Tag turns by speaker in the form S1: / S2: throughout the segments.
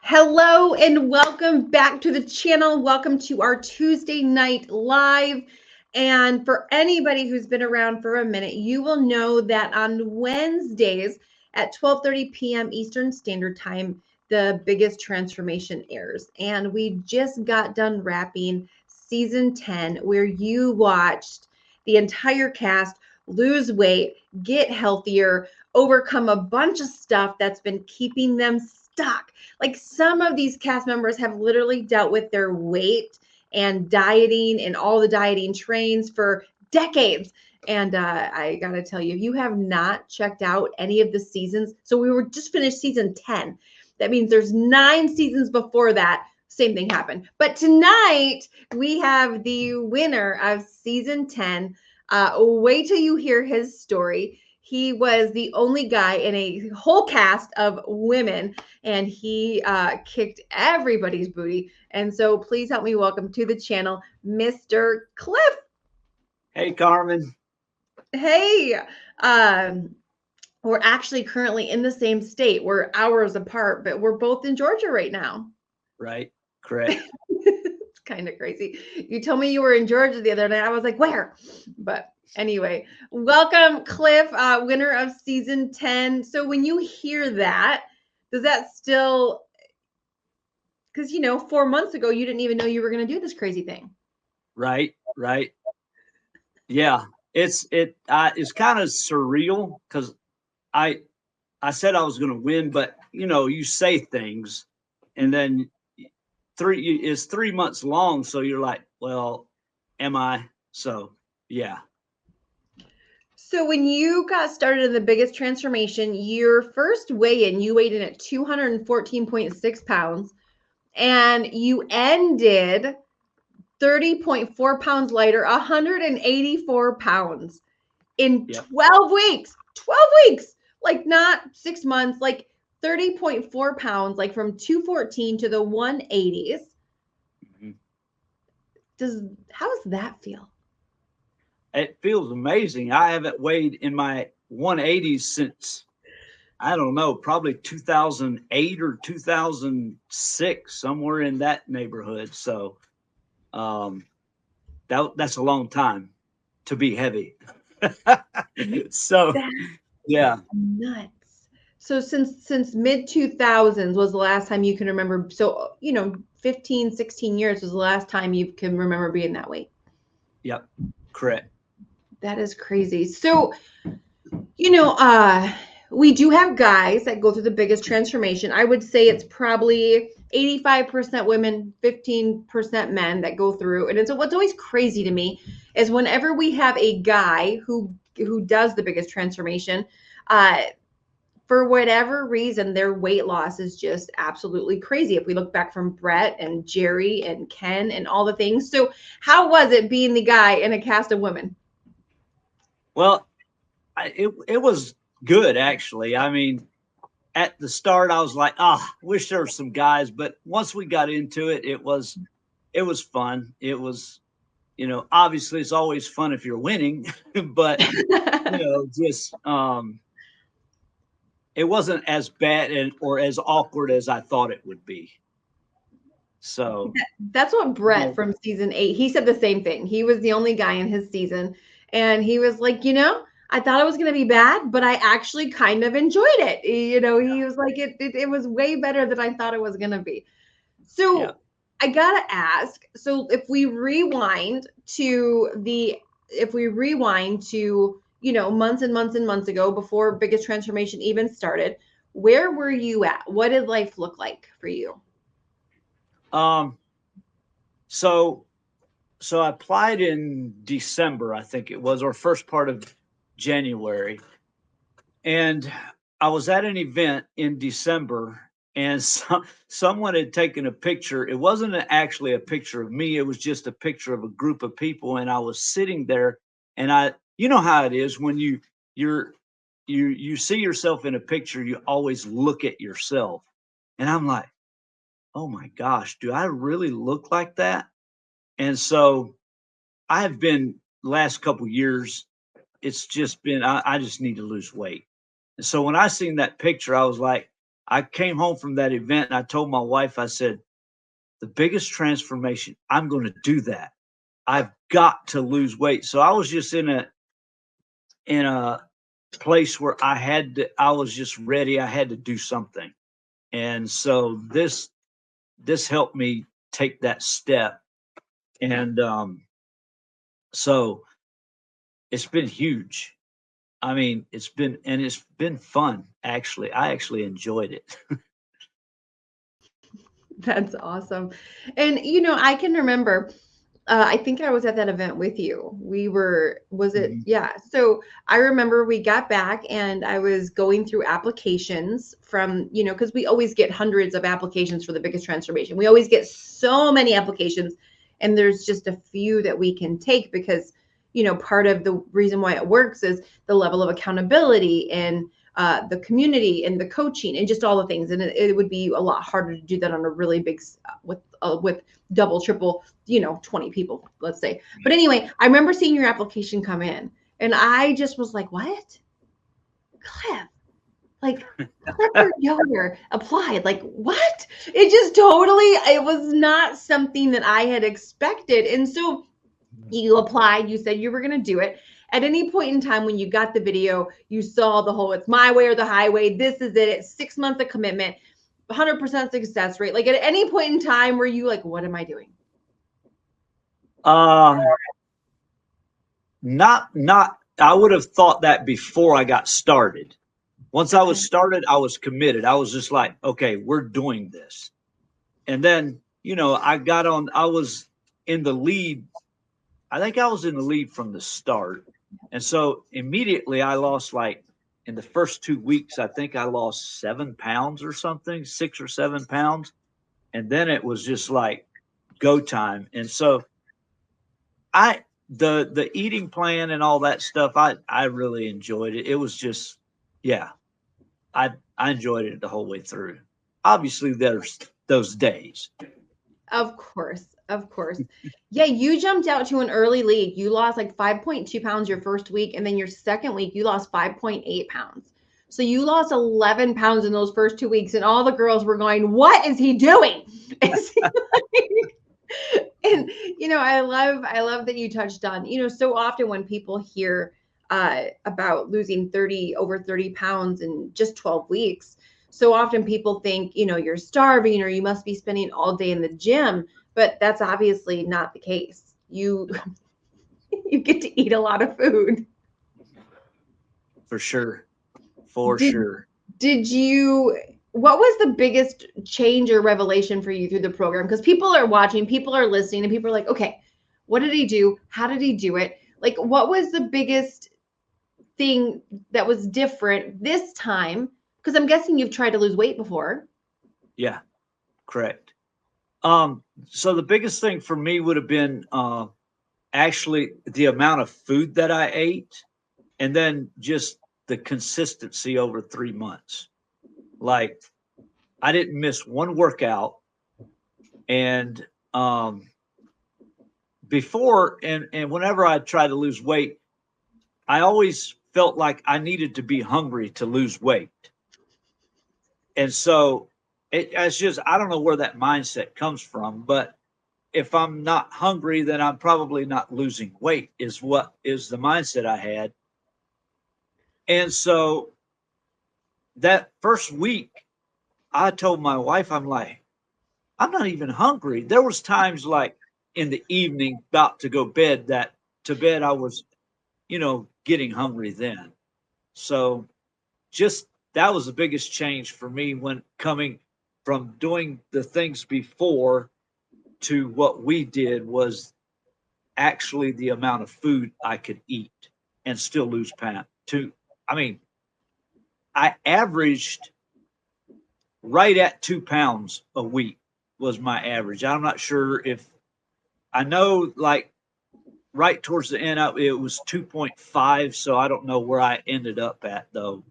S1: Hello and welcome back to the channel. Welcome to our Tuesday night live. And for anybody who's been around for a minute, you will know that on Wednesdays at 12:30 p.m. Eastern Standard Time, the biggest transformation airs. And we just got done wrapping season 10, where you watched the entire cast lose weight, get healthier, overcome a bunch of stuff that's been keeping them stuck. Like some of these cast members have literally dealt with their weight and dieting and all the dieting trains for decades. And I gotta tell you, if you have not checked out any of the seasons, so we were just finished season 10. That means there's 9 seasons before that. Same thing happened. But tonight we have the winner of season 10. Wait till you hear his story. He was the only guy in a whole cast of women, and he kicked everybody's booty. And so please help me welcome to the channel, Mr. Cliff.
S2: Hey, Carmen.
S1: Hey, we're actually currently in the same state. We're hours apart, but we're both in Georgia right now.
S2: Right, correct.
S1: It's kind of crazy. You told me you were in Georgia the other night. I was like, where? But anyway, welcome, Cliff, winner of season 10. So when you hear that, does that still, because 4 months ago you didn't even know you were going to do this crazy thing.
S2: Right. Yeah, it's kind of surreal because I said I was going to win, but you say things, and then it's 3 months long, so you're like, well, am I? So yeah.
S1: So when you got started in the biggest transformation, your first weigh-in, you weighed in at 214.6 pounds, and you ended 30.4 pounds lighter, 184 pounds in 12 weeks. 12 weeks, like not 6 months, like 30.4 pounds, like from 214 to the 180s. How does that feel?
S2: It feels amazing. I haven't weighed in my 180s since, I don't know, probably 2008 or 2006, somewhere in that neighborhood. So that's a long time to be heavy. So yeah,
S1: nuts. So since mid 2000s was the last time you can remember. So 15, 16 years was the last time you can remember being that weight.
S2: Yep, correct.
S1: That is crazy. So we do have guys that go through the biggest transformation. I would say it's probably 85% women, 15% men that go through. And what's always crazy to me is whenever we have a guy who does the biggest transformation, for whatever reason, their weight loss is just absolutely crazy. If we look back from Brett and Jerry and Ken and all the things. So how was it being the guy in a cast of women?
S2: Well, it was good, actually. I mean, at the start, I was like, wish there were some guys. But once we got into it, it was fun. It was, obviously it's always fun if you're winning, but just it wasn't as bad or as awkward as I thought it would be. So
S1: that's what Brett from season 8, he said the same thing. He was the only guy in his season, and he was like, I thought it was going to be bad, but I actually kind of enjoyed it. He was like, it was way better than I thought it was going to be. So I got to ask, so if we rewind to months and months and months ago, before biggest transformation even started, where were you at? What did life look like for you?
S2: So I applied in December, I think it was, or first part of January. And I was at an event in December, and someone had taken a picture. It wasn't actually a picture of me. It was just a picture of a group of people. And I was sitting there, and you know how it is when you see yourself in a picture, you always look at yourself. And I'm like, oh my gosh, do I really look like that? And so I have been last couple years, it's just been, I just need to lose weight. And so when I seen that picture, I was like, I came home from that event and I told my wife, I said, the biggest transformation, I'm going to do that. I've got to lose weight. So I was just in a place where I was just ready. I had to do something. And so this helped me take that step. And so it's been huge. I mean, it's been fun, actually. I actually enjoyed it.
S1: That's awesome. And I can remember, I think I was at that event with you. Was it?
S2: Mhm.
S1: Yeah. So I remember we got back and I was going through applications from, because we always get hundreds of applications for the biggest transformation. We always get so many applications, and there's just a few that we can take because, part of the reason why it works is the level of accountability and the community and the coaching and just all the things. And it would be a lot harder to do that on a really big with double, triple, 20 people, let's say. But anyway, I remember seeing your application come in and I just was like, what? Cliff, like Clifford Yoder applied. Like, what? It just totally, it was not something that I had expected. And so you applied, you said you were going to do it. At any point in time when you got the video, you saw the whole, it's my way or the highway. This is it. It's 6 months of commitment, 100% success rate. Like at any point in time, were you like, what am I doing?
S2: Uh, not. I would have thought that before I got started. Once I
S1: Okay.
S2: was started, I was committed. I was just like, okay, we're doing this. And then, I was in the lead. I think I was in the lead from the start. And so immediately I lost, like, in the first 2 weeks, I think I lost 7 pounds or something, 6 or 7 pounds. And then it was just like go time. And so the eating plan and all that stuff, I really enjoyed it. It was just, yeah, I enjoyed it the whole way through. Obviously, there's those days.
S1: Of course. Of course. Yeah, you jumped out to an early lead. You lost like 5.2 pounds your first week. And then your second week, you lost 5.8 pounds. So you lost 11 pounds in those first 2 weeks. And all the girls were going, what is he doing? Is he and I love that you touched on, so often when people hear about losing over 30 pounds in just 12 weeks, so often people think, you're starving or you must be spending all day in the gym, but that's obviously not the case. You you get to eat a lot of food.
S2: For sure. For
S1: Did
S2: sure.
S1: did you what was the biggest change or revelation for you through the program? Because people are watching, people are listening, and people are like, okay, what did he do? How did he do it? Like, what was the biggest thing that was different this time? Because I'm guessing you've tried to lose weight before.
S2: Yeah, correct. So the biggest thing for me would have been actually the amount of food that I ate, and then just the consistency over 3 months. Like, I didn't miss one workout, and before and whenever I tried to lose weight, I always felt like I needed to be hungry to lose weight. And so it's just, I don't know where that mindset comes from, but if I'm not hungry, then I'm probably not losing weight, is what is the mindset I had. And so that first week, I told my wife, I'm like, I'm not even hungry. There was times like in the evening, about to go to bed, I was, getting hungry then. So just that was the biggest change for me when coming from doing the things before to what we did was actually the amount of food I could eat and still lose pounds. I mean, I averaged right at 2 pounds a week was my average. I'm not sure if I know, like right towards the end, it was 2.5. So I don't know where I ended up at though.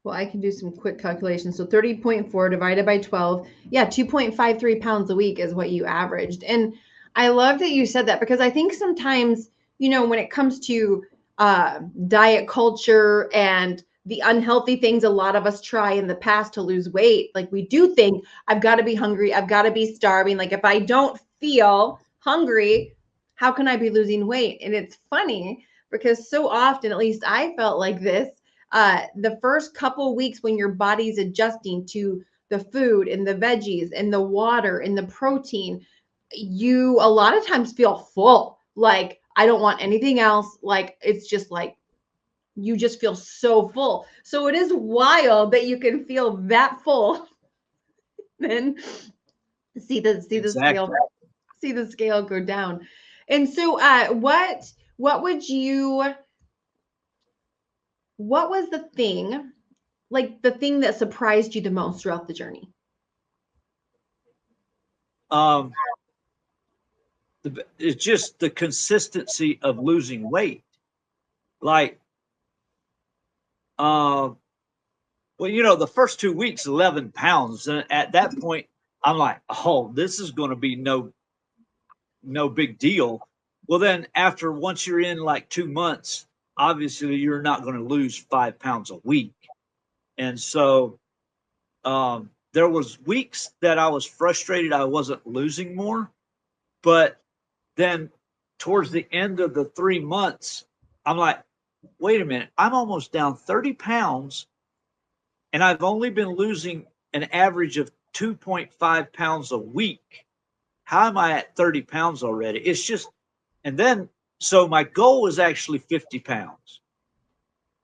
S1: Well, I can do some quick calculations. So 30.4 divided by 12. Yeah, 2.53 pounds a week is what you averaged. And I love that you said that because I think sometimes, when it comes to diet culture and the unhealthy things a lot of us try in the past to lose weight. Like we do think I've got to be hungry, I've got to be starving. Like if I don't feel hungry, how can I be losing weight? And it's funny because so often, at least I felt like this, the first couple weeks when your body's adjusting to the food and the veggies and the water and the protein, you a lot of times feel full. Like I don't want anything else. Like it's just like you just feel so full. So it is wild that you can feel that full. Then
S2: Exactly.
S1: see the scale go down. And so what would you what was the thing, like the thing that surprised you the most throughout the journey?
S2: Um, it's just the consistency of losing weight. Like, uh, well, you know, the first 2 weeks, 11 pounds. And at that point, I'm like, oh, this is going to be no big deal. Well, then after once you're in like 2 months, obviously you're not going to lose 5 pounds a week. And so there was weeks that I was frustrated I wasn't losing more, but then towards the end of the 3 months, I'm like, wait a minute, I'm almost down 30 pounds and I've only been losing an average of 2.5 pounds a week. How am I at 30 pounds already? It's just, and then, so my goal was actually 50 pounds.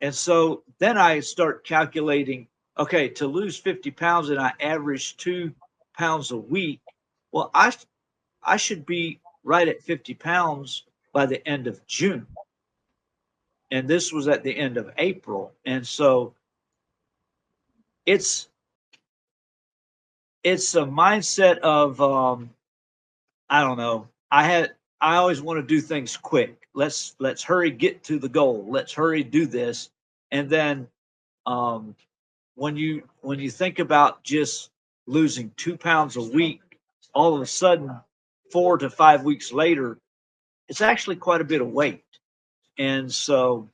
S2: And so then I start calculating, okay, to lose 50 pounds and I average 2 pounds a week. Well, I should be right at 50 pounds by the end of June. And this was at the end of April. And so it's it's a mindset of I don't know. I always want to do things quick. Let's hurry get to the goal. Let's hurry do this. And then um when you think about just losing 2 pounds a week, all of a sudden 4 to 5 weeks later, it's actually quite a bit of weight. And so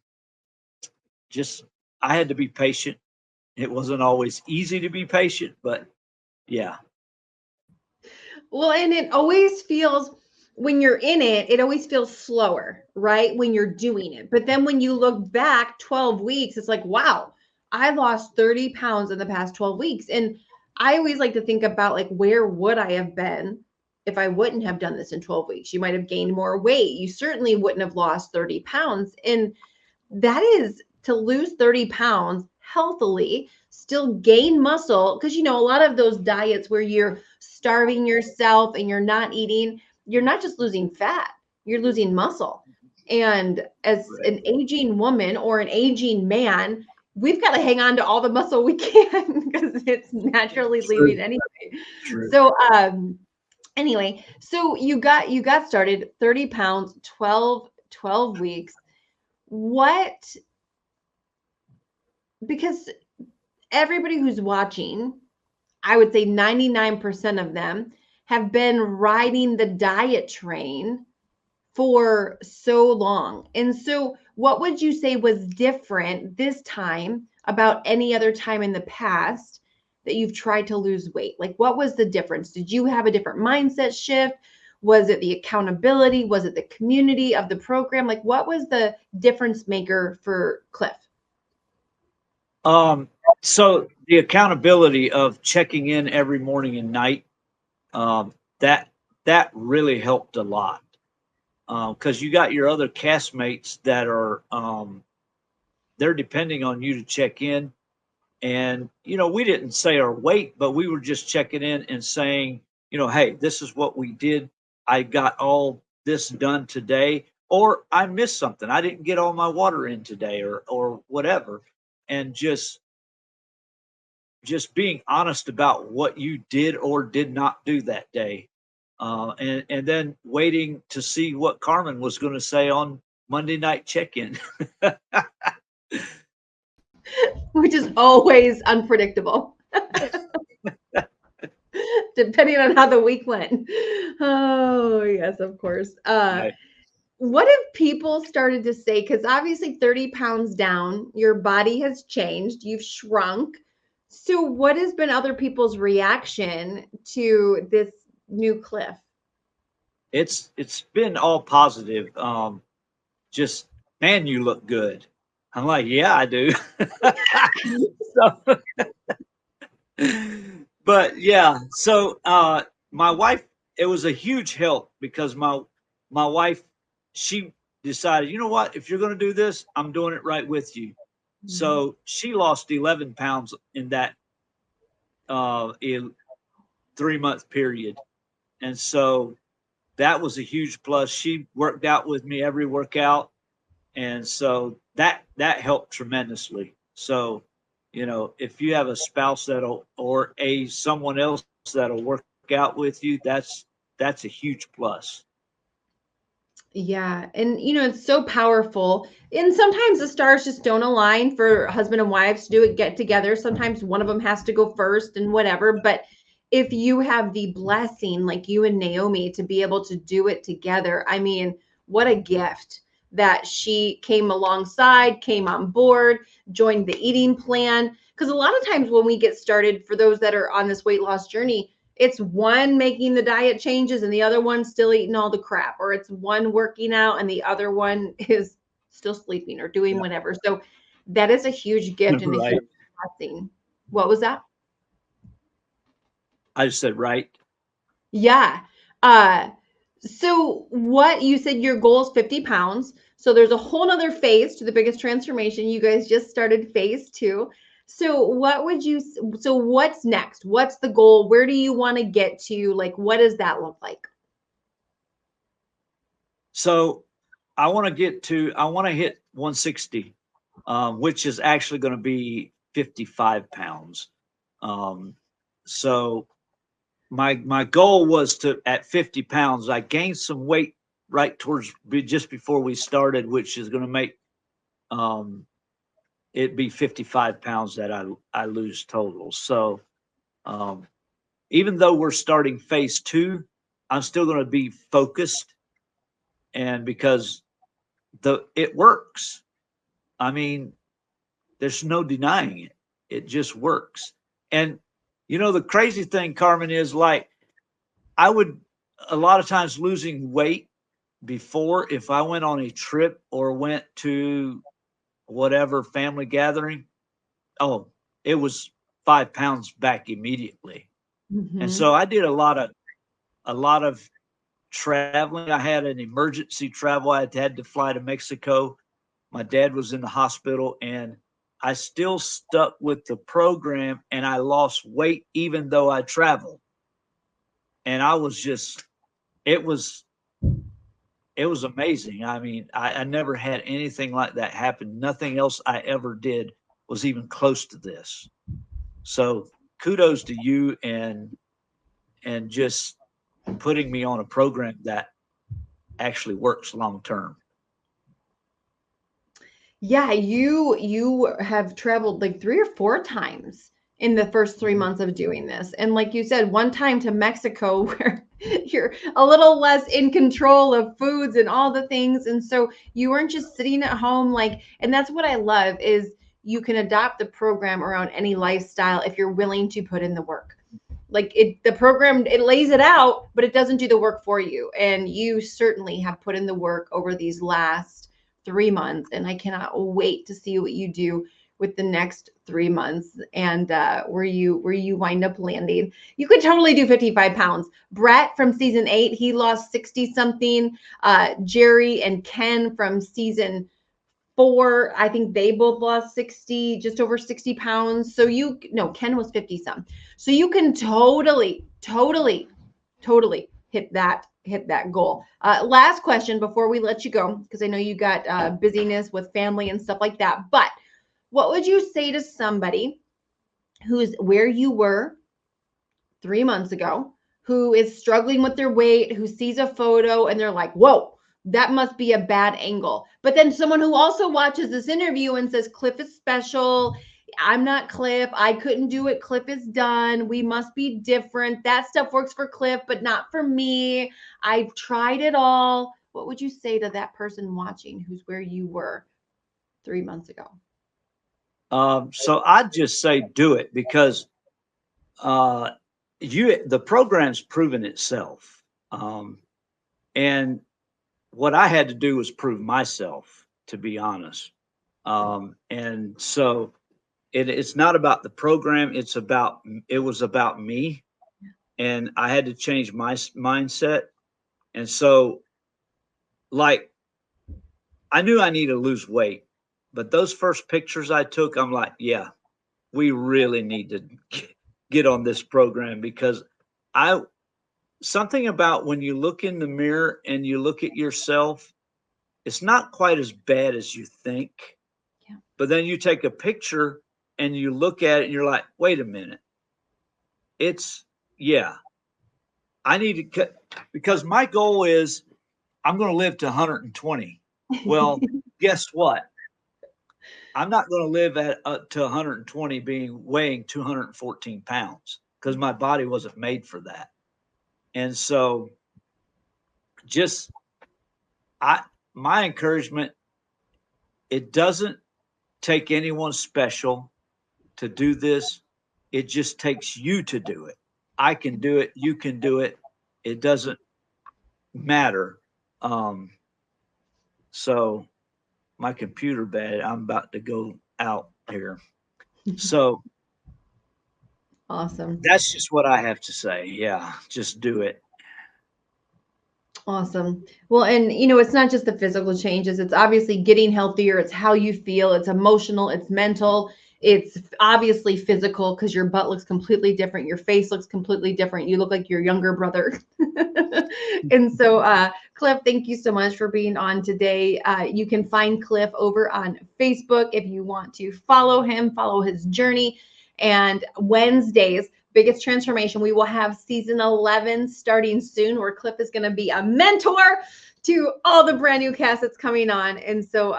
S2: just I had to be patient. It wasn't always easy to be patient, but yeah.
S1: Well, and it always feels when you're in it, it always feels slower, right? When you're doing it. But then when you look back 12 weeks, it's like, wow, I lost 30 pounds in the past 12 weeks. And I always like to think about like, where would I have been if I wouldn't have done this in 12 weeks? You might have gained more weight. You certainly wouldn't have lost 30 pounds. And that is to lose 30 pounds healthily, still gain muscle. Because, you know, a lot of those diets where you're starving yourself and you're not eating, you're not just losing fat, you're losing muscle. And as
S2: Right.
S1: an aging woman or an aging man, we've got to hang on to all the muscle we can because it's naturally leaving
S2: True.
S1: anyway.
S2: True.
S1: So, anyway, so you got started 30 pounds, 12 weeks. What, because everybody who's watching, I would say 99% of them have been riding the diet train for so long. And so, what would you say was different this time about any other time in the past that you've tried to lose weight? Like, what was the difference? Did you have a different mindset shift? Was it the accountability? Was it the community of the program? Like, what was the difference maker for Cliff?
S2: Um, so the accountability of checking in every morning and night, um, that that really helped a lot. Because you got your other castmates that are they're depending on you to check in. And you know, we didn't say our weight, but we were just checking in and saying, you know, hey, this is what we did. I got all this done today, or I missed something. I didn't get all my water in today, or whatever. And just being honest about what you did or did not do that day. And then waiting to see what Carmen was going to say on Monday night check-in.
S1: Which is always unpredictable, depending on how the week went. Oh, yes, of course.
S2: Right.
S1: what have people started to say? Because obviously 30 pounds down, your body has changed, you've shrunk. So what has been other people's reaction to this new Cliff?
S2: It's been all positive. Just, man, you look good. I'm like, yeah, I do. So, but yeah, so my wife, it was a huge help because my wife, she decided, you know what, if you're going to do this, I'm doing it right with you.
S1: Mhm.
S2: So she lost 11 pounds in that 3 month period, and so that was a huge plus. She worked out with me every workout, and so that helped tremendously. So, if you have a spouse that'll or a someone else that'll work out with you, that's a huge plus.
S1: Yeah. And, it's so powerful. And sometimes the stars just don't align for husband and wives to do it, get together. Sometimes one of them has to go first and whatever. But if you have the blessing, like you and Naomi, to be able to do it together, I mean, what a gift that she came alongside, came on board, joined the eating plan. Because a lot of times when we get started, for those that are on this weight loss journey, it's one making the diet changes and the other one still eating all the crap, or it's one working out and the other one is still sleeping or doing
S2: Yeah.
S1: whatever. So that is a huge gift and a huge
S2: Right.
S1: blessing. What was that?
S2: I just said right.
S1: Yeah. Uh, so what you said your goal is 50 pounds. So there's a whole nother phase to the biggest transformation. You guys just started phase two. So so what's next? What's the goal? Where do you want to get to? Like, what does that look like?
S2: So I want to hit 160, which is actually going to be 55 pounds. Um, so my goal was to at 50 pounds. I gained some weight right towards just before we started, which is going to make um, it be 55 pounds that I lose total. So um, even though we're starting phase two, I'm still going to be focused, and because the it works. I mean, there's no denying it. It just works. And the crazy thing, Carmen, is like I would a lot of times losing weight before, if I went on a trip or went to whatever family gathering, oh, it was 5 pounds back immediately. And
S1: Mm-hmm.
S2: so I did a lot of traveling. I had an emergency travel. I had to fly to Mexico. My dad was in the hospital, and I still stuck with the program, and I lost weight even though I traveled. And I was just it was it was amazing. I mean, I never had anything like that happen. Nothing else I ever did was even close to this. So kudos to you, and just putting me on a program that actually works long term.
S1: Yeah, you have traveled like 3 or 4 times in the first 3 months of doing this. And like you said, one time to Mexico where you're a little less in control of foods and all the things. And so you weren't just sitting at home like, and that's what I love is you can adopt the program around any lifestyle if you're willing to put in the work. Like the program, it lays it out, but it doesn't do the work for you. And you certainly have put in the work over these last 3 months, and I cannot wait to see what you do with the next 3 months and where you wind up landing. You could totally do 55 pounds. Brett from season 8, he lost 60 something. Jerry and Ken from season 4, I think they both lost 60, just over 60 pounds. So no, Ken was 50 some. So you can totally hit that goal. Last question before we let you go, because I know you got busyness with family and stuff like that. But what would you say to somebody who's where you were 3 months ago, who is struggling with their weight, who sees a photo and they're like, whoa, that must be a bad angle. But then someone who also watches this interview and says, Cliff is special. I'm not Cliff. I couldn't do it. Cliff is done. We must be different. That stuff works for Cliff, but not for me. I've tried it all. what would you say to that person watching who's where you were 3 months ago?
S2: So I'd just say do it because the program's proven itself. And what I had to do was prove myself, to be honest. And so it's not about the program. It was about me, and I had to change my mindset. And so, like, I knew I needed to lose weight, but those first pictures I took, I'm like, yeah, we really need to get on this program because I something about when you look in the mirror and you look at yourself, it's not quite as bad as you think.
S1: Yeah.
S2: But then you take a picture and you look at it and you're like, wait a minute. It's, yeah, I need to cut because my goal is I'm going to live to 120. Well, guess what? I'm not going to live at to 120 weighing 214 pounds because my body wasn't made for that. And so just I my encouragement, it doesn't take anyone special to do this. It just takes you to do it. I can do it, you can do it. It doesn't matter. Um so my computer bad. I'm about to go out here. So
S1: Awesome.
S2: that's just what I have to say. Yeah, just do it.
S1: Awesome. Well, and it's not just the physical changes, it's obviously getting healthier, it's how you feel, it's emotional, it's mental, it's obviously physical because your butt looks completely different, your face looks completely different, you look like your younger brother. And so, Cliff, thank you so much for being on today. You can find Cliff over on Facebook if you want to follow him, follow his journey. And Wednesdays, Biggest Transformation, we will have season 11 starting soon, where Cliff is going to be a mentor to all the brand new cast that's coming on. And so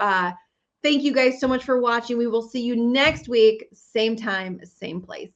S1: thank you guys so much for watching. We will see you next week, same time, same place.